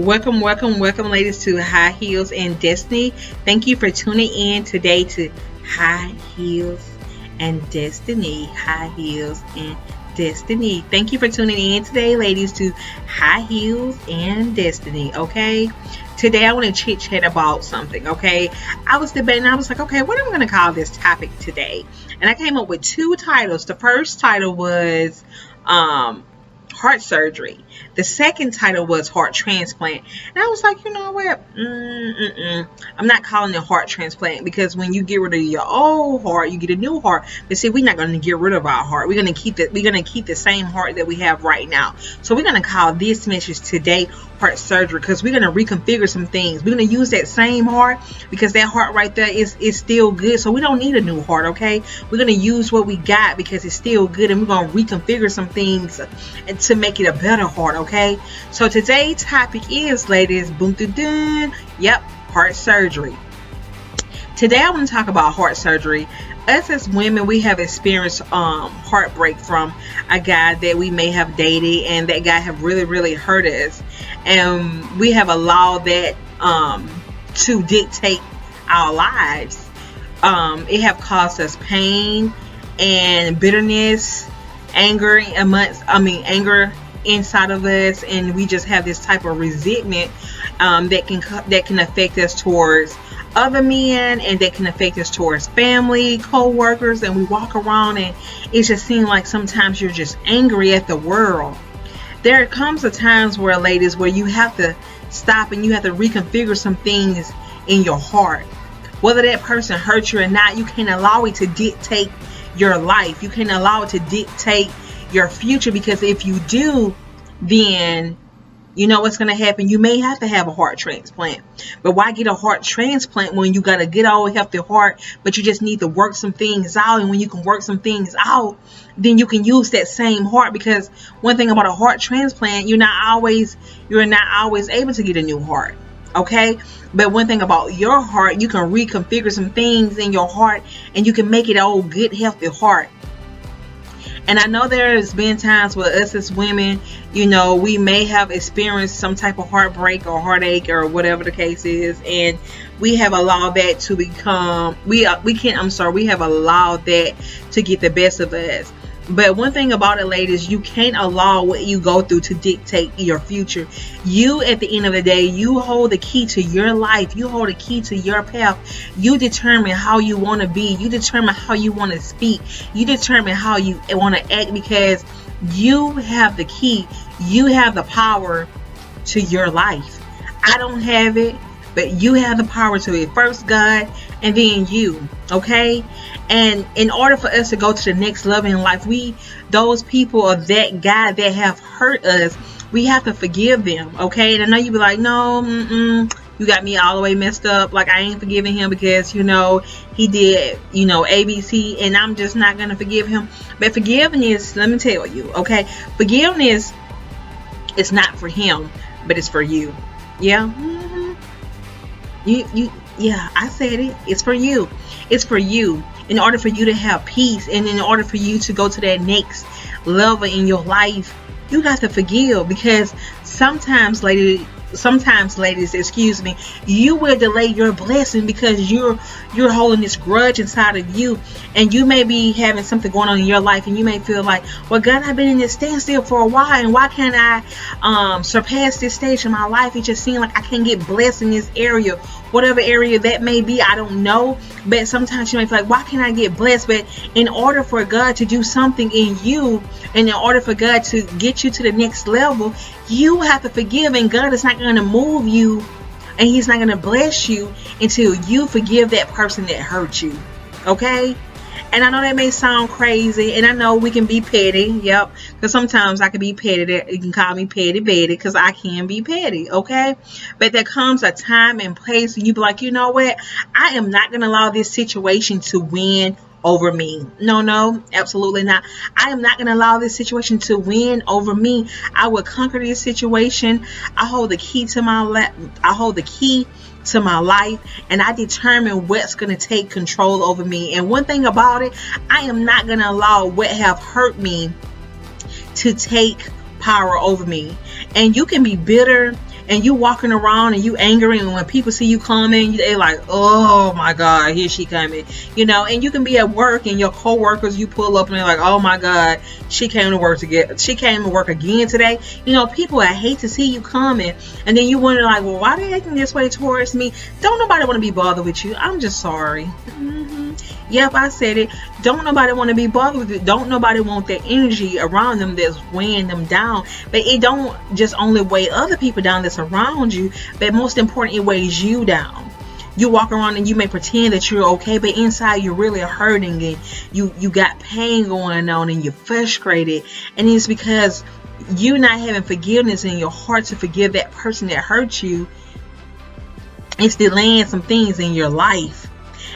Welcome, ladies, to High Heels and Destiny. Thank you for tuning in today to High Heels and Destiny. High Heels and Destiny. Thank you for tuning in today, ladies, to High Heels and Destiny. Okay, today I want to chit chat about something. Okay, I was debating. I was like, okay, what am I going to call this topic today? And I came up with two titles. The first title was heart surgery. The second title was heart transplant. And I was like, you know what? I'm not calling it heart transplant, because when you get rid of your old heart, you get a new heart. But see, we're not going to get rid of our heart. We're going to keep the same heart that we have right now. So we're going to call this message today heart surgery, because we're going to reconfigure some things. We're going to use that same heart, because that heart right there is still good. So we don't need a new heart, okay? We're going to use what we got because it's still good, and we're going to reconfigure some things and to make it a better heart, okay? So today's topic is, ladies, boom, doo, doo, yep, heart surgery. Today I want to talk about heart surgery. Us as women, we have experienced heartbreak from a guy that we may have dated, and that guy have really hurt us, and we have allowed that to dictate our lives. It have caused us pain and bitterness, anger inside of us, and we just have this type of resentment that can affect us towards other men, and that can affect us towards family, co-workers, and we walk around and it just seems like sometimes you're just angry at the world. There comes a times where, ladies, where you have to stop and you have to reconfigure some things in your heart. Whether that person hurt you or not, you can't allow it to dictate your life. You can't allow it to dictate your future, because if you do, then you know what's going to happen. You may have to have a heart transplant. But why get a heart transplant when you got a good old healthy heart, but you just need to work some things out? And when you can work some things out, then you can use that same heart. Because one thing about a heart transplant, you're not always able to get a new heart. Okay? But one thing about your heart, you can reconfigure some things in your heart, and you can make it an old good healthy heart. And I know there's been times where us as women, you know, we may have experienced some type of heartbreak or heartache or whatever the case is, and we have allowed that to become we have allowed that to get the best of us. But one thing about it, ladies, you can't allow what you go through to dictate your future. You, at the end of the day, you hold the key to your life. You hold the key to your path. You determine how you want to be. You determine how you want to speak. You determine how you want to act, because you have the key. You have the power to your life. I don't have it, but you have the power to it. First God, and then you, okay? And in order for us to go to the next level in life, those people or that guy that have hurt us, we have to forgive them, okay? And I know you be like, no, you got me all the way messed up. Like, I ain't forgiving him because, you know, he did, you know, ABC, and I'm just not going to forgive him. But forgiveness, let me tell you, okay? Forgiveness is not for him, but it's for you. Yeah? Yeah, I said it. It's for you. It's for you. In order for you to have peace, and in order for you to go to that next level in your life, you got to forgive. Because sometimes, ladies, excuse me, you will delay your blessing because you're holding this grudge inside of you, and you may be having something going on in your life, and you may feel like, well, God, I've been in this standstill for a while, and why can't I surpass this stage in my life? It just seems like I can't get blessed in this area, whatever area that may be. I don't know, but sometimes you may feel like, why can't I get blessed? But in order for God to do something in you, and in order for God to get you to the next level, you have to forgive, and God is not going to move you, and he's not going to bless you until you forgive that person that hurt you. Okay? And I know that may sound crazy, and I know we can be petty. Yep. Because sometimes I can be petty. You can call me petty Betty, because I can be petty. Okay? But there comes a time and place when you be like, you know what? I am not going to allow this situation to win over me. No, absolutely not. I am not going to allow this situation to win over me. I will conquer this situation. I hold the key to my life, and I determine what's going to take control over me. And one thing about it, I am not going to allow what have hurt me to take power over me. And you can be bitter, and you walking around and you angry, and when people see you coming, they like, oh my God, here she coming, you know. And you can be at work and your co-workers, you pull up and they're like, oh my God, she came to work again today. You know, people, I hate to see you coming, and then you wonder like, well, why are they acting this way towards me? Don't nobody want to be bothered with you. I'm just sorry. Yep, I said it. Don't nobody want to be bothered with you. Don't nobody want that energy around them that's weighing them down. But it don't just only weigh other people down that's around you, but most important, it weighs you down. You walk around and you may pretend that you're okay, but inside you're really hurting, and you got pain going on, and you're frustrated. And it's because you not having forgiveness in your heart to forgive that person that hurt you. It's delaying some things in your life.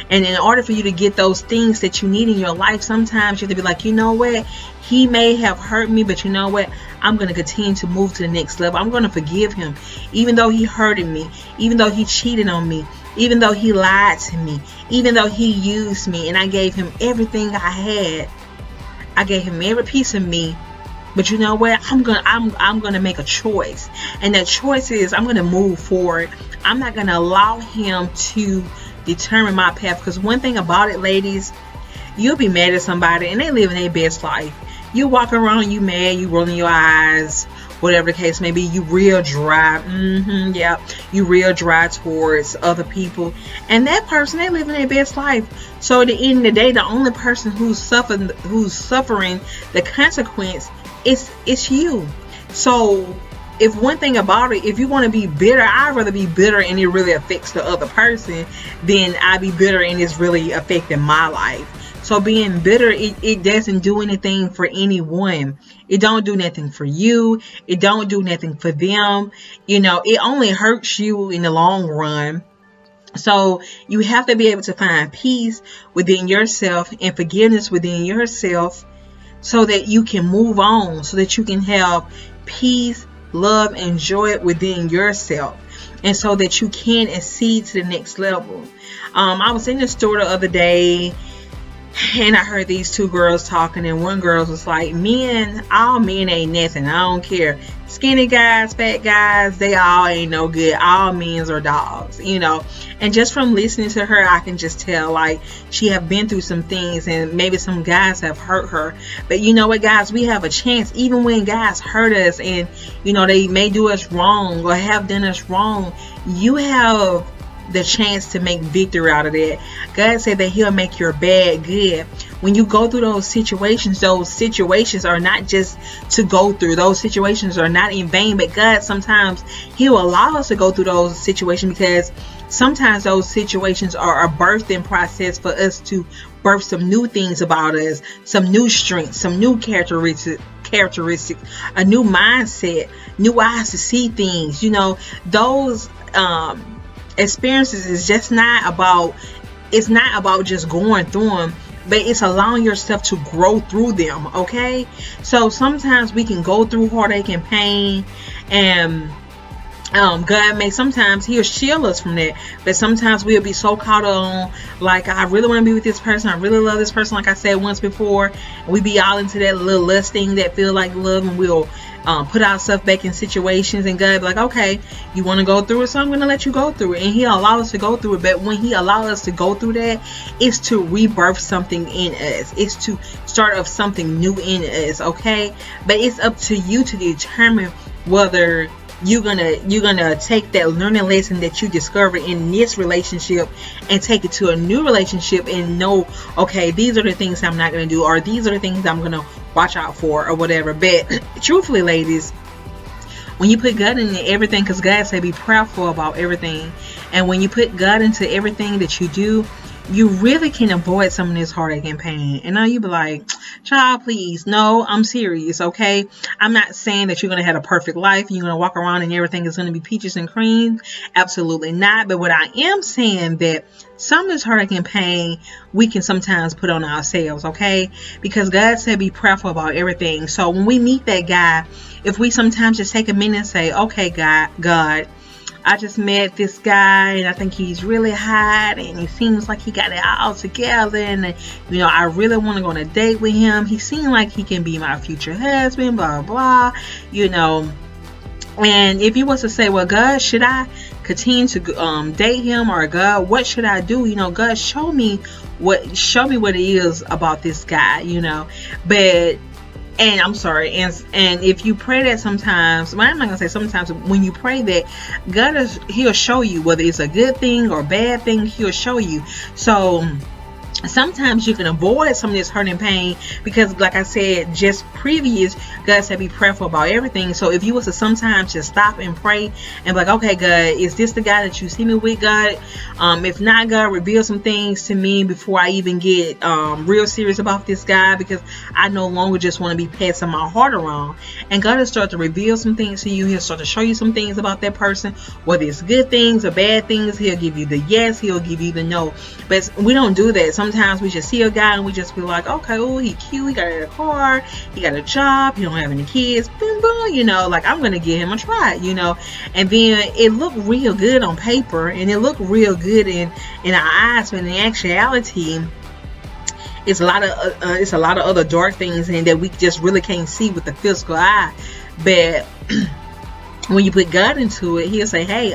And in order for you to get those things that you need in your life, sometimes you have to be like, you know what? He may have hurt me, but you know what? I'm going to continue to move to the next level. I'm going to forgive him. Even though he hurted me, even though he cheated on me, even though he lied to me, even though he used me, and I gave him everything I had. I gave him every piece of me. But you know what? I'm gonna make a choice. And that choice is I'm gonna move forward. I'm not gonna allow him to determine my path. Because one thing about it, ladies, you'll be mad at somebody and they living their best life. You walk around, you mad, you rolling your eyes, whatever the case may be. You real dry. You real dry towards other people. And that person, they living their best life. So at the end of the day, the only person who's suffering the consequence is you. So if one thing about it, if you want to be bitter, I'd rather be bitter and it really affects the other person than I be bitter and it's really affecting my life. So being bitter, it doesn't do anything for anyone. It don't do nothing for you. It don't do nothing for them. You know, it only hurts you in the long run. So you have to be able to find peace within yourself and forgiveness within yourself so that you can move on, so that you can have peace, love, and joy within yourself, and so that you can exceed to the next level. I was in the store the other day and I heard these two girls talking, and one girl was like, all men ain't nothing. I don't care. Skinny guys, fat guys, they all ain't no good. All men are dogs, you know. And just from listening to her, I can just tell like she have been through some things, and maybe some guys have hurt her. But you know what, guys, we have a chance. Even when guys hurt us and, you know, they may do us wrong or have done us wrong, you have the chance to make victory out of that. God said that he'll make your bad good. When you go through those situations are not just to go through. Those situations are not in vain, but God, sometimes he'll allow us to go through those situations because sometimes those situations are a birthing process for us to birth some new things about us, some new strengths, some new characteristics, a new mindset, new eyes to see things. You know, those experiences is just not about just going through them, but it's allowing yourself to grow through them. Okay, so sometimes we can go through heartache and pain, and God may sometimes he'll shield us from that, but sometimes we'll be so caught on like, I really want to be with this person, I really love this person, like I said once before, and we be all into that little lust thing that feel like love, and we'll put ourselves back in situations, and God be like, okay, you want to go through it, so I'm going to let you go through it, and he'll allow us to go through it. But when he allows us to go through that, it's to rebirth something in us, it's to start up something new in us. Okay, but it's up to you to determine whether you're gonna take that learning lesson that you discovered in this relationship and take it to a new relationship and know, okay, these are the things I'm not gonna do, or these are the things I'm gonna watch out for, or whatever. But truthfully, ladies, when you put God into everything, because God said be prayerful about everything, and when you put God into everything that you do, you really can avoid some of this heartache and pain. And now you be like, child, please. No, I'm serious, okay? I'm not saying that you're going to have a perfect life. You're going to walk around and everything is going to be peaches and cream. Absolutely not. But what I am saying that some of this heartache and pain we can sometimes put on ourselves, okay? Because God said be prayerful about everything. So when we meet that guy, if we sometimes just take a minute and say, okay, God, I just met this guy and I think he's really hot and he seems like he got it all together, and you know, I really want to go on a date with him. He seems like he can be my future husband, blah blah, you know. And if you was to say, well, God, should I continue to date him, or God, what should I do? God, show me what it is about this guy, But, and I'm sorry, and if you pray that sometimes, well, I'm not gonna say sometimes, when you pray that, God he'll show you whether it's a good thing or bad thing. He'll show you. So sometimes you can avoid some of this hurt and pain, because like I said just previous, God said be prayerful about everything. So if you was to sometimes just stop and pray and be like, okay, God, is this the guy that you see me with, God? If not, God, reveal some things to me before I even get real serious about this guy, because I no longer just want to be passing my heart around. And God will start to reveal some things to you. He'll start to show you some things about that person, whether it's good things or bad things. He'll give you the yes, he'll give you the no. But we don't do that. Sometimes we just see a guy and we just be like, okay, oh, he cute, he got a car, he got a job, he don't have any kids, boom, boom, like I'm gonna give him a try, and then it looked real good on paper and it looked real good in our eyes, but in actuality it's a lot of other dark things and that we just really can't see with the physical eye. But when you put God into it, he'll say, hey,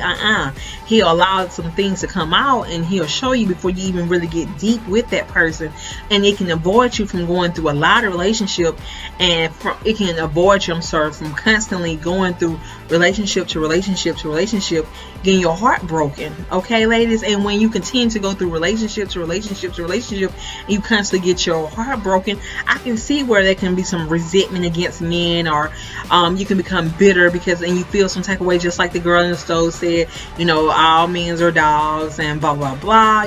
he'll allow some things to come out, and he'll show you before you even really get deep with that person. And it can avoid you from going through a lot of relationship, and it can avoid you, from constantly going through relationship to relationship to relationship, getting your heart broken. Okay, ladies? And when you continue to go through relationship to relationship to relationship, and you constantly get your heart broken, I can see where there can be some resentment against men, or you can become bitter and you feel some type of way, just like the girl in the stove said, all men are dogs and blah blah blah,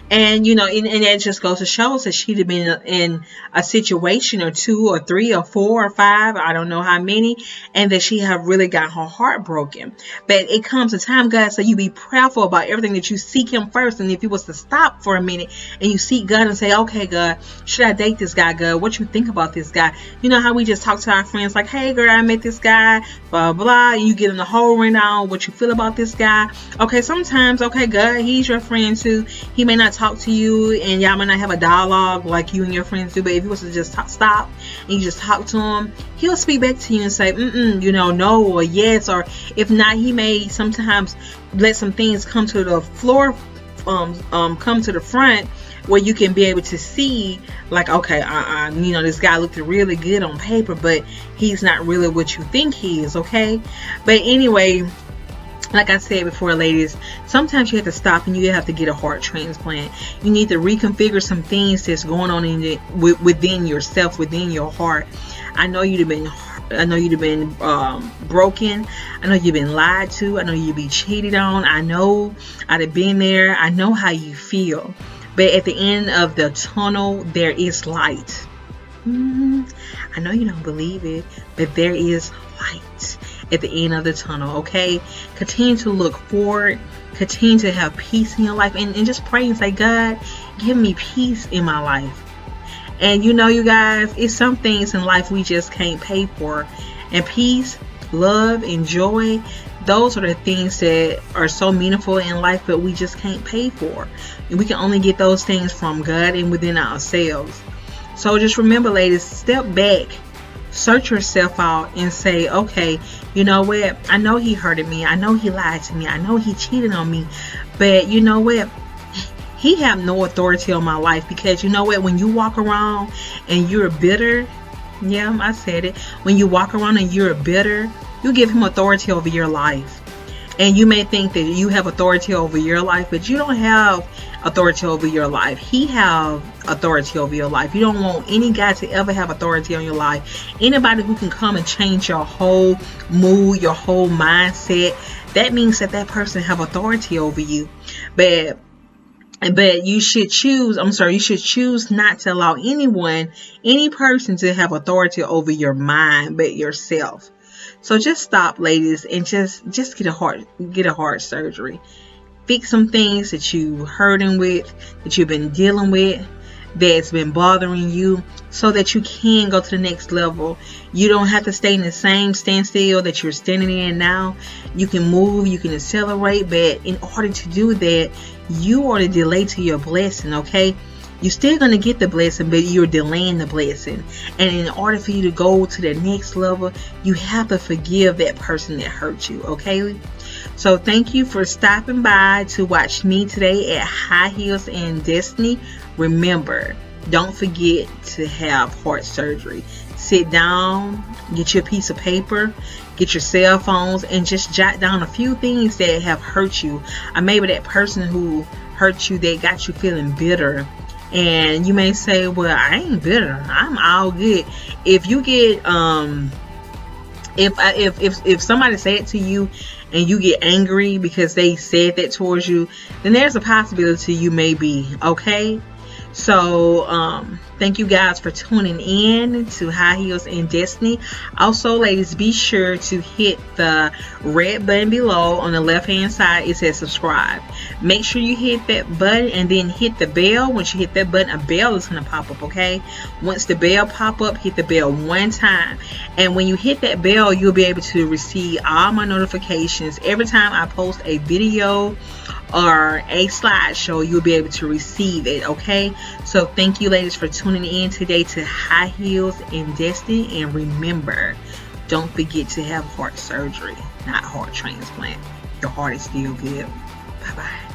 and and that just goes to show us that she'd have been in a situation or 2 or 3 or 4 or 5, I don't know how many, and that she have really got her heart broken. But it comes a time, guys, so you be prayerful about everything, that you seek him first. And if you was to stop for a minute and you seek God and say, okay, God, should I date this guy, God? What you think about this guy? You know how we just talk to our friends like, hey girl, I met this guy, blah blah, and you get in the whole rundown what you feel about this guy. Okay, sometimes, okay, God, he's your friend too. He may not talk to you and y'all might not have a dialogue like you and your friends do, but if you was to just stop and you just talk to him, he'll speak back to you and say no or yes, or if not, he may sometimes let some things come to the floor, come to the front, where you can be able to see like, okay, this guy looked really good on paper, but he's not really what you think he is. Okay, but anyway, like I said before, ladies, sometimes you have to stop and you have to get a heart transplant. You need to reconfigure some things that's going on within yourself, within your heart. I know you've been broken. I know you've been lied to. I know you've been cheated on. I know I'd have been there. I know how you feel. But at the end of the tunnel, there is light. I know you don't believe it, but there is light at the end of the tunnel. Okay, continue to look forward, continue to have peace in your life, and just pray and say, God, give me peace in my life. And you guys, it's some things in life we just can't pay for, and peace, love, and joy, those are the things that are so meaningful in life, but we just can't pay for, and we can only get those things from God and within ourselves. So just remember, ladies, step back, search yourself out, and say, okay, you know what, I know he hurted me, I know he lied to me, I know he cheated on me, but you know what, he have no authority on my life. Because you know what, when you walk around and you're bitter, yeah, I said it, when you walk around and you're bitter, you give him authority over your life. And you may think that you have authority over your life, but you don't have authority over your life. He have authority over your life. You don't want any guy to ever have authority on your life. Anybody who can come and change your whole mood, your whole mindset, that means that person have authority over you. But you should choose not to allow any person to have authority over your mind but yourself. So just stop, ladies, and just get a heart surgery. Fix some things that you hurting with, that you've been dealing with, that's been bothering you, so that you can go to the next level. You don't have to stay in the same standstill that you're standing in now. You can move, you can accelerate, but in order to do that, you are the delay to your blessing. Okay, you're still going to get the blessing, but you're delaying the blessing. And in order for you to go to the next level, you have to forgive that person that hurt you, okay? So thank you for stopping by to watch me today at High Heels and Destiny. Remember, don't forget to have heart surgery. Sit down, get your piece of paper, get your cell phones, and just jot down a few things that have hurt you. Or maybe that person who hurt you, that got you feeling bitter. And you may say, well, I ain't bitter, I'm all good. If you get if somebody said it to you and you get angry because they said that towards you, then there's a possibility you may be okay. So thank you guys for tuning in to High Heels and Destiny. Also, ladies, be sure to hit the red button below on the left hand side. It says subscribe. Make sure you hit that button and then hit the bell. Once you hit that button, a bell is going to pop up, okay? Once the bell pop up, hit the bell one time, and when you hit that bell, you'll be able to receive all my notifications every time I post a video or a slideshow. You'll be able to receive it, okay? So thank you, ladies, for tuning in today to High Heels and Destiny. And remember, don't forget to have heart surgery, not heart transplant. Your heart is still good. Bye bye.